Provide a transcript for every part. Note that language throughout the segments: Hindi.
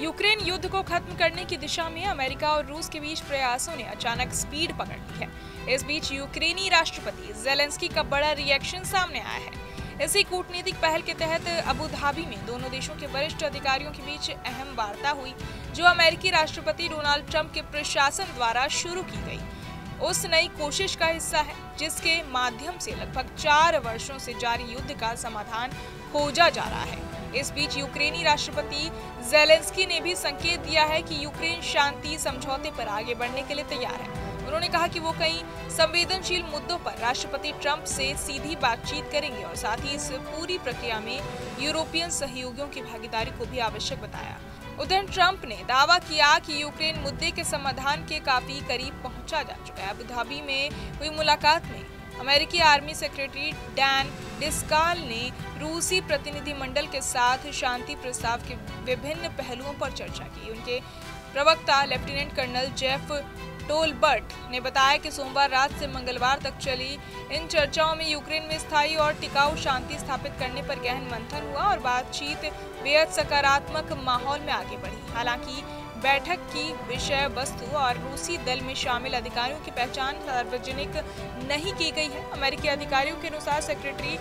यूक्रेन युद्ध को खत्म करने की दिशा में अमेरिका और रूस के बीच प्रयासों ने अचानक स्पीड पकड़ ली है। इस बीच यूक्रेनी राष्ट्रपति ज़ेलेंस्की का बड़ा रिएक्शन सामने आया है। इसी कूटनीतिक पहल के तहत अबू धाबी में दोनों देशों के वरिष्ठ अधिकारियों के बीच अहम वार्ता हुई, जो अमेरिकी राष्ट्रपति डोनाल्ड ट्रंप के प्रशासन द्वारा शुरू की गई उस नई कोशिश का हिस्सा है, जिसके माध्यम से लगभग 4 वर्षों से जारी युद्ध का समाधान खोजा जा रहा है। इस बीच यूक्रेनी राष्ट्रपति ज़ेलेंस्की ने भी संकेत दिया है कि यूक्रेन शांति समझौते पर आगे बढ़ने के लिए तैयार है। उन्होंने कहा कि वो कई संवेदनशील मुद्दों पर राष्ट्रपति ट्रंप से सीधी बातचीत करेंगे और साथ ही इस पूरी प्रक्रिया में यूरोपियन सहयोगियों की भागीदारी को भी आवश्यक बताया। उधर ट्रंप ने दावा किया कि यूक्रेन मुद्दे के समाधान के काफी करीब पहुंचा जा चुका है। अबू धाबी में हुई मुलाकात में अमेरिकी आर्मी सेक्रेटरी डैन डिस्काल ने रूसी प्रतिनिधिमंडल के साथ शांति प्रस्ताव के विभिन्न पहलुओं पर चर्चा की। उनके प्रवक्ता लेफ्टिनेंट कर्नल जेफ टोलबर्ट ने बताया कि सोमवार रात से मंगलवार तक चली इन चर्चाओं में यूक्रेन में स्थायी और टिकाऊ शांति स्थापित करने पर गहन मंथन हुआ और बातचीत बेहद सकारात्मक माहौल में आगे बढ़ी। हालांकि बैठक की विषय वस्तु और रूसी दल में शामिल अधिकारियों की पहचान सार्वजनिक नहीं की गई है। अमेरिकी अधिकारियों के अनुसार सेक्रेटरी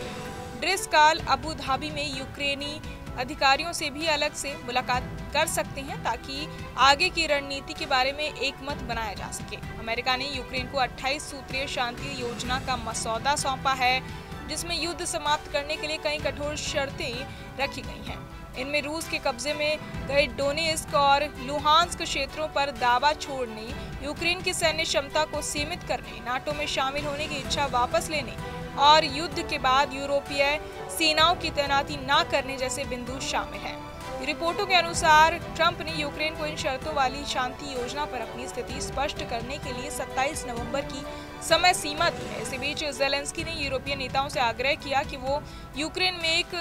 ड्रिस्काल अबू धाबी में यूक्रेनी अधिकारियों से भी अलग से मुलाकात कर सकते हैं, ताकि आगे की रणनीति के बारे में एक मत बनाया जा सके। अमेरिका ने यूक्रेन को 28 सूत्रीय शांति योजना का मसौदा सौंपा है, जिसमें युद्ध समाप्त करने के लिए कई कठोर शर्तें रखी गई हैं। इनमें रूस के कब्जे में गए डोनेस्क और लुहांस्क क्षेत्रों पर दावा छोड़ने, यूक्रेन की सैन्य क्षमता को सीमित करने, नाटो में शामिल होने की इच्छा वापस लेने और युद्ध के बाद यूरोपीय सेनाओं की तैनाती न करने जैसे बिंदु शामिल हैं। रिपोर्टों के अनुसार ट्रंप ने यूक्रेन को इन शर्तों वाली शांति योजना पर अपनी स्थिति स्पष्ट करने के लिए 27 नवंबर की समय सीमा दी है। इसी बीच ज़ेलेंस्की ने यूरोपीय नेताओं से आग्रह किया कि वो यूक्रेन में एक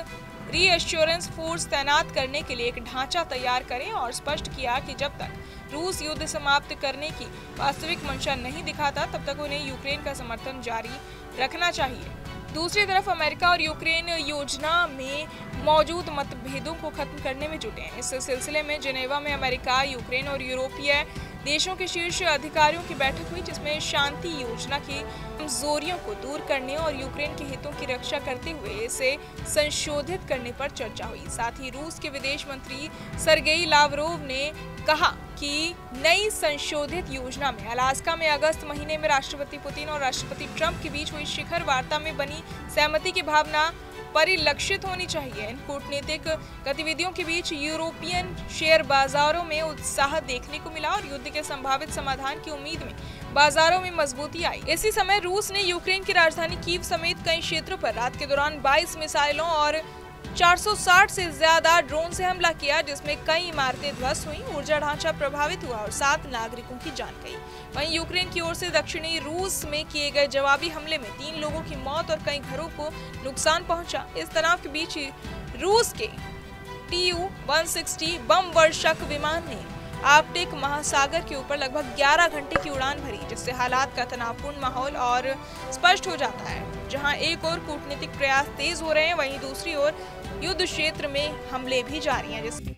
रीएश्योरेंस फोर्स तैनात करने के लिए एक ढांचा तैयार करें और स्पष्ट किया कि जब तक रूस युद्ध समाप्त करने की वास्तविक मंशा नहीं दिखाता, तब तक उन्हें यूक्रेन का समर्थन जारी रखना चाहिए। दूसरी तरफ अमेरिका और यूक्रेन योजना में मौजूद मतभेदों को खत्म करने में जुटे हैं। इस सिलसिले में जिनेवा में अमेरिका, यूक्रेन और यूरोपीय देशों के शीर्ष अधिकारियों की बैठक हुई, जिसमें शांति योजना की कमजोरियों को दूर करने और यूक्रेन के हितों की रक्षा करते हुए इसे संशोधित करने पर चर्चा हुई। साथ ही रूस के विदेश मंत्री सर्गेई लावरोव ने कहा कि नई संशोधित योजना में अलास्का में अगस्त महीने में राष्ट्रपति पुतिन और राष्ट्रपति ट्रंप के बीच हुई शिखर वार्ता में बनी सहमति की भावना परिलक्षित होनी चाहिए। इन कूटनीतिक गतिविधियों के बीच यूरोपियन शेयर बाजारों में उत्साह देखने को मिला और युद्ध के संभावित समाधान की उम्मीद में बाजारों में मजबूती आई। इसी समय रूस ने यूक्रेन की राजधानी कीव समेत कई क्षेत्रों पर रात के दौरान 22 मिसाइलों और 460 से ज्यादा ड्रोन से हमला किया, जिसमें कई इमारतें ध्वस्त हुई, ऊर्जा ढांचा प्रभावित हुआ और 7 नागरिकों की जान गई। वहीं यूक्रेन की ओर से दक्षिणी रूस में किए गए जवाबी हमले में 3 लोगों की मौत और कई घरों को नुकसान पहुंचा। इस तनाव के बीच रूस के Tu-160 बम वर्षक विमान ने आर्कटिक महासागर के ऊपर लगभग 11 घंटे की उड़ान भरी, जिससे हालात का तनावपूर्ण माहौल और स्पष्ट हो जाता है। जहां एक ओर कूटनीतिक प्रयास तेज हो रहे हैं, वहीं दूसरी ओर युद्ध क्षेत्र में हमले भी जारी हैं।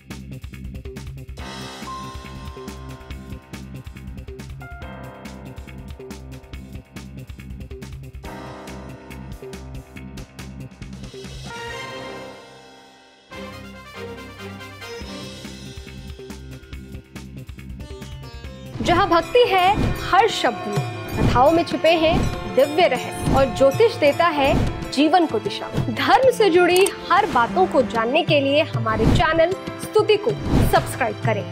जहाँ भक्ति है हर शब्द में, कथाओं में छुपे हैं दिव्य रहस्य और ज्योतिष देता है जीवन को दिशा। धर्म से जुड़ी हर बातों को जानने के लिए हमारे चैनल स्तुति को सब्सक्राइब करें।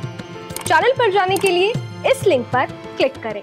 चैनल पर जाने के लिए इस लिंक पर क्लिक करें।